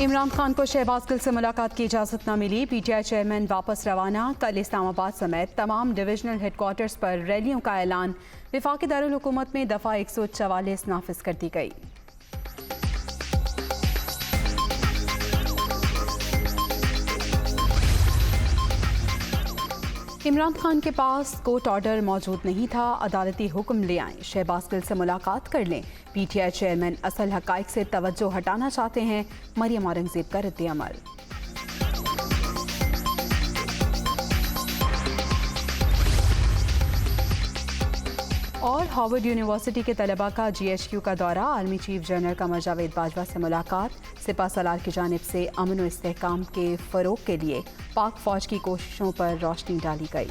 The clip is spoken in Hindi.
इमरान खान को शहबाज गिल से मुलाकात की इजाज़त न मिली। पीटीआई चेयरमैन वापस रवाना। कल इस्लामाबाद समेत तमाम डिविजनल हेडक्वार्टर्स पर रैलियों का ऐलान। वफाकी दारुल हुकूमत में दफ़ा 144 नाफिज कर दी गई। इमरान खान के पास कोर्ट ऑर्डर मौजूद नहीं था, अदालती हुक्म ले आए, शहबाज गिल से मुलाकात कर लें। पीटीआई चेयरमैन असल हकाइक से तवज्जो हटाना चाहते हैं। मरियम औरंगजेब का रद्द-ए-अमल। और हार्वर्ड यूनिवर्सिटी के तलबा का GHQ का दौरा। Army chief general Qamar Javed Bajwa से मुलाकात। सिपा सलार की जानिब से अमन व इस्तेहकाम के फ़रोग के लिए पाक फ़ौज की कोशिशों पर रोशनी डाली गई।